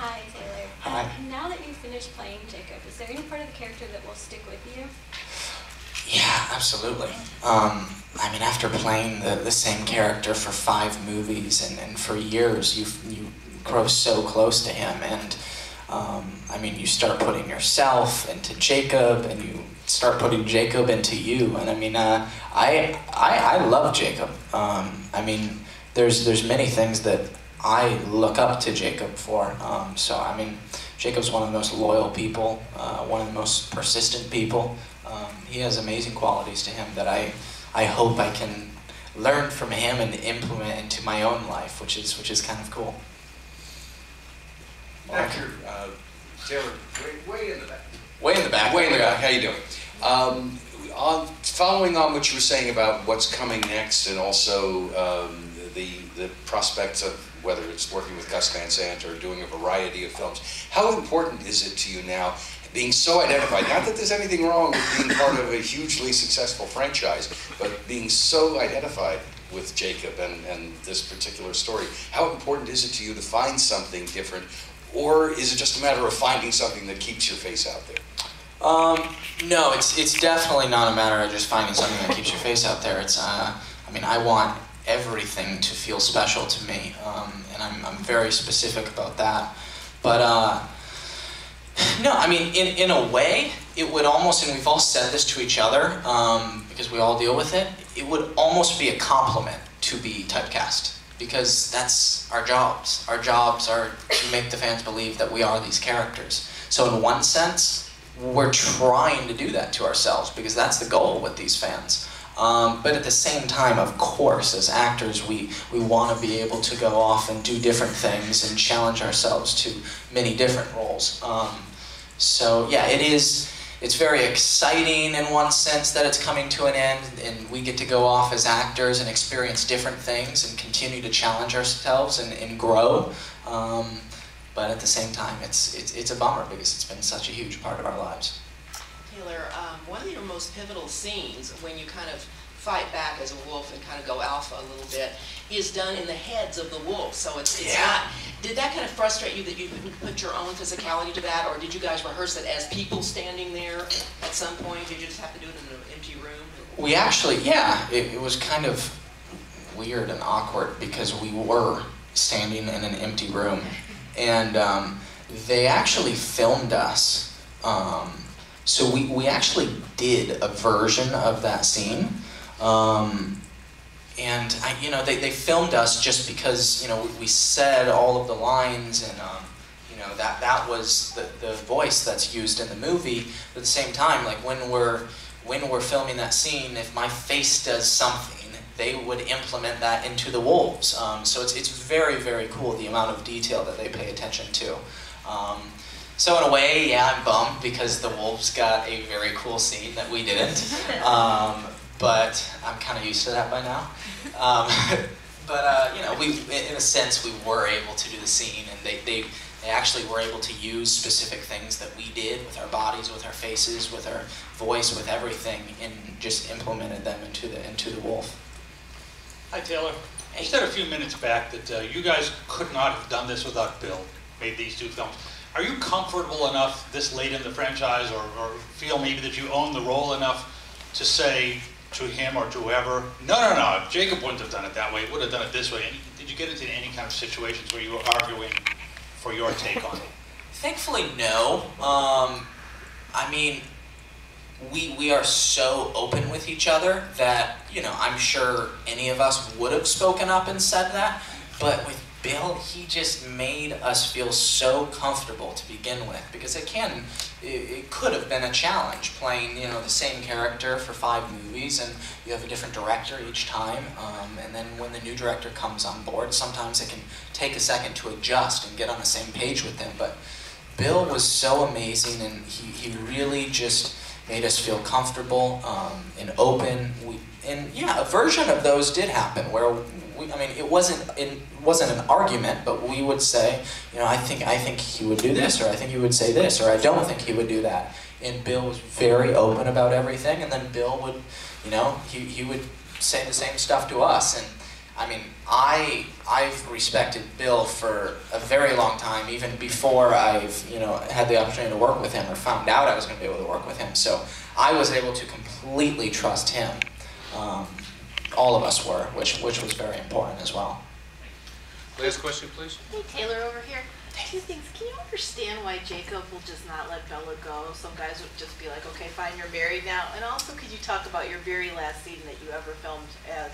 Hi, Taylor. Hi. Now that you've finished playing Jacob, is there any part of the character that will stick with you? Yeah, absolutely. I mean, after playing the same character for 5 movies and for years, you grow so close to him, and I mean, you start putting yourself into Jacob, and you start putting Jacob into you, and I mean, I love Jacob. I mean, there's many things that I look up to Jacob for. So I mean, Jacob's one of the most loyal people, one of the most persistent people. He has amazing qualities to him that I hope I can learn from him and implement into my own life, which is kind of cool. Actor Taylor, way in the back. Way in the back. Way in the back. How you doing? Following on what you were saying about what's coming next, and also the prospects of whether it's working with Gus Van Sant or doing a variety of films, how important is it to you now, being so identified? Not that there's anything wrong with being part of a hugely successful franchise, but being so identified with Jacob and this particular story. How important is it to you to find something different, or is it just a matter of finding something that keeps your face out there? No, it's definitely not a matter of just finding something that keeps your face out there. It's, I mean, I want everything to feel special to me, and I'm very specific about that. But no, I mean, in a way, it would almost, and we've all said this to each other, because we all deal with it, it would almost be a compliment to be typecast, because that's our jobs. Our jobs are to make the fans believe that we are these characters. So in one sense, we're trying to do that to ourselves, because that's the goal with these fans. But at the same time, of course, as actors, we want to be able to go off and do different things and challenge ourselves to many different roles. So yeah, it's very exciting in one sense that it's coming to an end, and we get to go off as actors and experience different things and continue to challenge ourselves and grow. But at the same time, it's a bummer, because it's been such a huge part of our lives. Taylor, one of your most pivotal scenes, when you kind of fight back as a wolf and kind of go alpha a little bit, is done in the heads of the wolves. So it's yeah. not. Did that kind of frustrate you that you couldn't put your own physicality to that, or did you guys rehearse it as people standing there at some point? Did you just have to do it in an empty room? We actually, yeah, it was kind of weird and awkward, because we were standing in an empty room, and they actually filmed us. So we actually did a version of that scene, and you know, they filmed us just because, you know, we said all of the lines, and you know, that was the voice that's used in the movie. But at the same time, like when we're filming that scene, if my face does something, they would implement that into the wolves. So it's very, very cool, the amount of detail that they pay attention to. So in a way, yeah, I'm bummed, because the wolves got a very cool scene that we didn't. But I'm kind of used to that by now. But you know, in a sense, we were able to do the scene, and they actually were able to use specific things that we did with our bodies, with our faces, with our voice, with everything, and just implemented them into the wolf. Hi, Taylor. You said a few minutes back that you guys could not have done this without Bill, made these 2 films. Are you comfortable enough this late in the franchise, or feel maybe that you own the role enough to say to him or to whoever, no, Jacob wouldn't have done it that way, would have done it this way? Did you get into any kind of situations where you were arguing for your take on it? Thankfully, no. I mean, we are so open with each other that, you know, I'm sure any of us would have spoken up and said that, but with Bill, he just made us feel so comfortable to begin with, because it could have been a challenge playing, you know, the same character for 5 movies, and you have a different director each time, and then when the new director comes on board, sometimes it can take a second to adjust and get on the same page with him. But Bill was so amazing, and he really just made us feel comfortable and open. And yeah, a version of those did happen where I mean, it wasn't an argument, but we would say, you know, I think he would do this, or I think he would say this, or I don't think he would do that. And Bill was very open about everything, and then Bill would, you know, he would say the same stuff to us, and I mean, I've respected Bill for a very long time, even before I've, you know, had the opportunity to work with him or found out I was going to be able to work with him. So I was able to completely trust him. All of us were, which was very important as well. Last question, please. Hey, Taylor over here. Two things. Can you understand why Jacob will just not let Bella go? Some guys would just be like, okay, fine, you're married now. And also, could you talk about your very last scene that you ever filmed as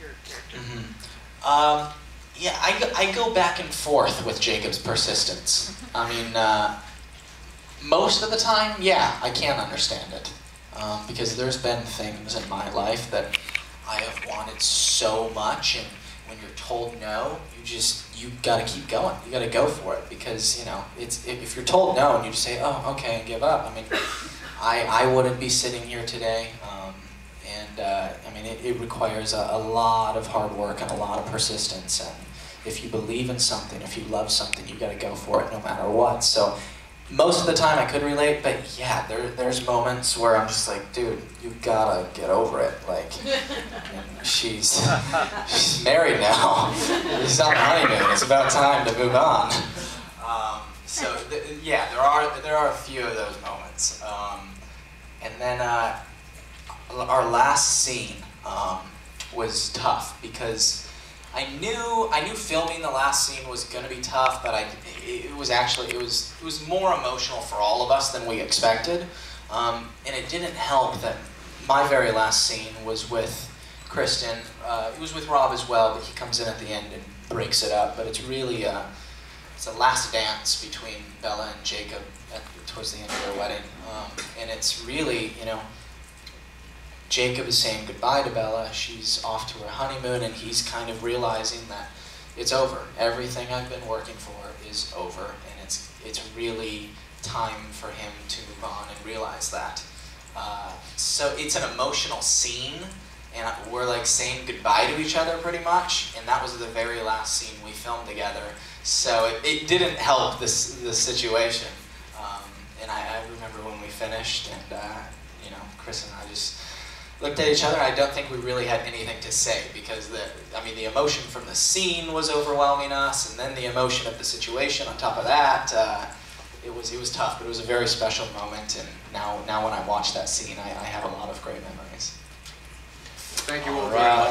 your character? Mm-hmm. Yeah, I go back and forth with Jacob's persistence. I mean, most of the time, yeah, I can understand it. Because there's been things in my life that I have wanted so much, and when you're told no, you gotta keep going. You gotta go for it, because, you know, if you're told no and you just say, oh, okay, and give up, I mean, I wouldn't be sitting here today. I mean, it requires a lot of hard work and a lot of persistence, and if you believe in something, if you love something, you gotta go for it no matter what. So most of the time I could relate, but yeah, there's moments where I'm just like, dude, you gotta get over it. Like, she's married now. She's on the honeymoon. It's about time to move on. Yeah, there are a few of those moments. And then our last scene was tough, because I knew filming the last scene was going to be tough, but it was more emotional for all of us than we expected, and it didn't help that my very last scene was with Kristen. It was with Rob as well, but he comes in at the end and breaks it up. But it's really it's a last dance between Bella and Jacob towards the end of their wedding, and it's really, you know, Jacob is saying goodbye to Bella. She's off to her honeymoon, and he's kind of realizing that it's over. Everything I've been working for is over, and it's really time for him to move on and realize that. So it's an emotional scene, and we're like saying goodbye to each other pretty much, and that was the very last scene we filmed together. So it didn't help the situation. And I remember when we finished, and you know, Chris and I just looked at each other, and I don't think we really had anything to say, because the emotion from the scene was overwhelming us, and then the emotion of the situation on top of that, it was tough, but it was a very special moment, and now when I watch that scene, I have a lot of great memories. Thank you all very much.